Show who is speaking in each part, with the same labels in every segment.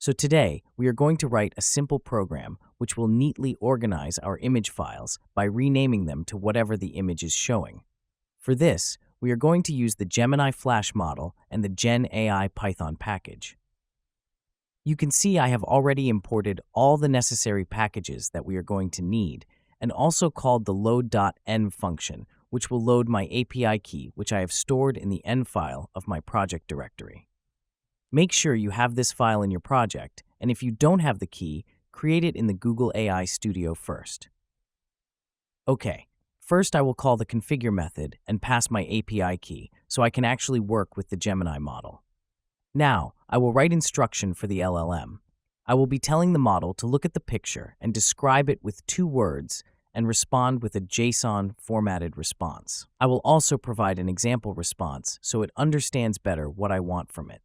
Speaker 1: So today, we are going to write a simple program which will neatly organize our image files by renaming them to whatever the image is showing. For this, we are going to use the Gemini Flash model and the Gen AI Python package. You can see I have already imported all the necessary packages that we are going to need and also called the load.env function, which will load my API key, which I have stored in the env file of my project directory. Make sure you have this file in your project, and if you don't have the key, create it in the Google AI Studio first. Okay, first I will call the configure method and pass my API key so I can actually work with the Gemini model. Now, I will write instruction for the LLM. I will be telling the model to look at the picture and describe it with 2 words and respond with a JSON formatted response. I will also provide an example response so it understands better what I want from it.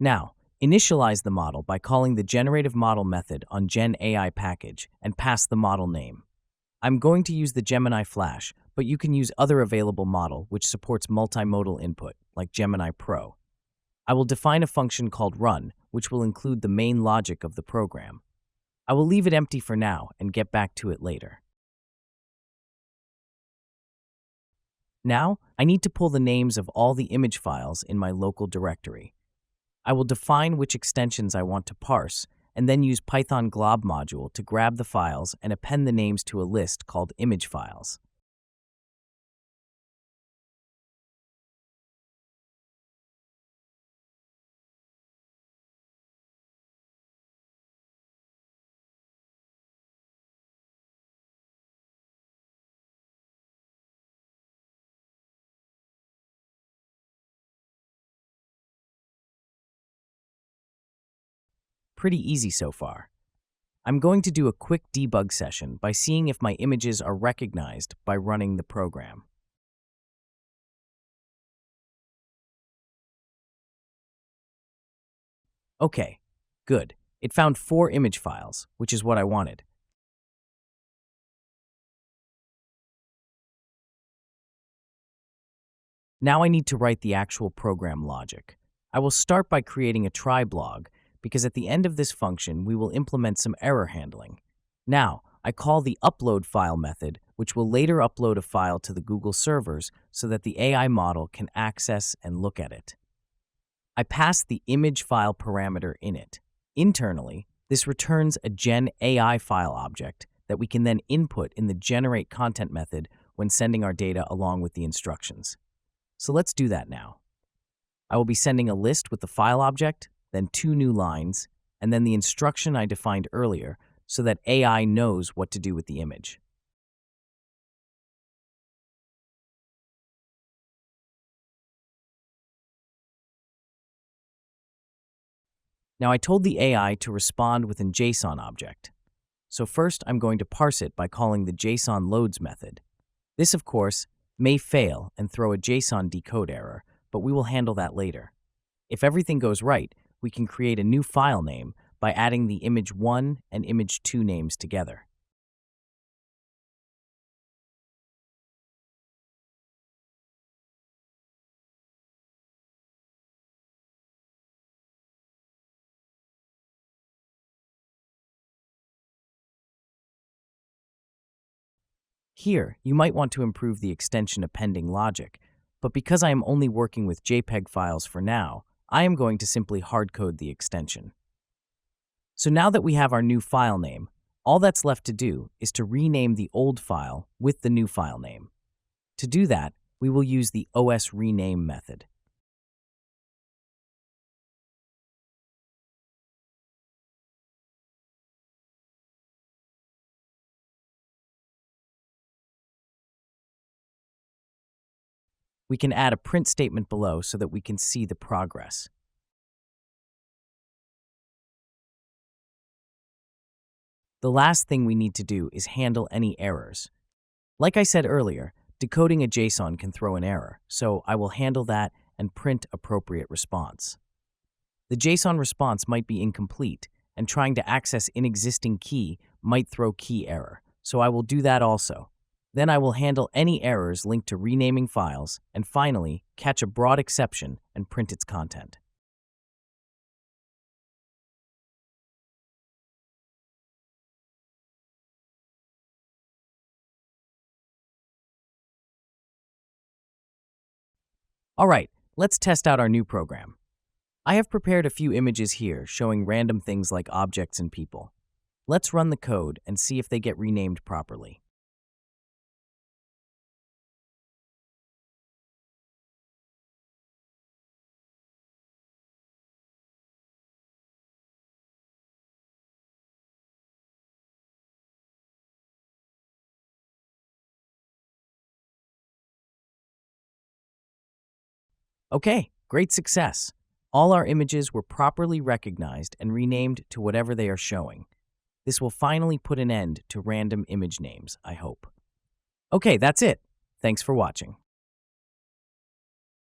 Speaker 1: Now, initialize the model by calling the generative model method on Gen AI package and pass the model name. I'm going to use the Gemini Flash, but you can use other available model which supports multimodal input, like Gemini Pro. I will define a function called run, which will include the main logic of the program. I will leave it empty for now and get back to it later. Now, I need to pull the names of all the image files in my local directory. I will define which extensions I want to parse, and then use Python glob module to grab the files and append the names to a list called image files. Pretty easy so far. I'm going to do a quick debug session by seeing if my images are recognized by running the program. Okay, good. It found 4 image files, which is what I wanted. Now I need to write the actual program logic. I will start by creating a try blog, because at the end of this function, we will implement some error handling. Now, I call the upload file method, which will later upload a file to the Google servers so that the AI model can access and look at it. I pass the image file parameter in it. Internally, this returns a Gen AI file object that we can then input in the generate content method when sending our data along with the instructions. So let's do that now. I will be sending a list with the file object, then 2 new lines, and then the instruction I defined earlier so that AI knows what to do with the image. Now I told the AI to respond with a JSON object. So first I'm going to parse it by calling the JSON loads method. This, of course, may fail and throw a JSON decode error, but we will handle that later. If everything goes right, we can create a new file name by adding the image1 and image2 names together. Here, you might want to improve the extension appending logic, but because I am only working with JPEG files for now, I am going to simply hardcode the extension. So now that we have our new file name, all that's left to do is to rename the old file with the new file name. To do that, we will use the OS rename method. We can add a print statement below so that we can see the progress. The last thing we need to do is handle any errors. Like I said earlier, decoding a JSON can throw an error, so I will handle that and print appropriate response. The JSON response might be incomplete, and trying to access inexisting key might throw key error, so I will do that also. Then I will handle any errors linked to renaming files, and finally, catch a broad exception and print its content. All right, let's test out our new program. I have prepared a few images here showing random things like objects and people. Let's run the code and see if they get renamed properly. Okay, great success. All our images were properly recognized and renamed to whatever they are showing. This will finally put an end to random image names, I hope. Okay, that's it. Thanks for watching.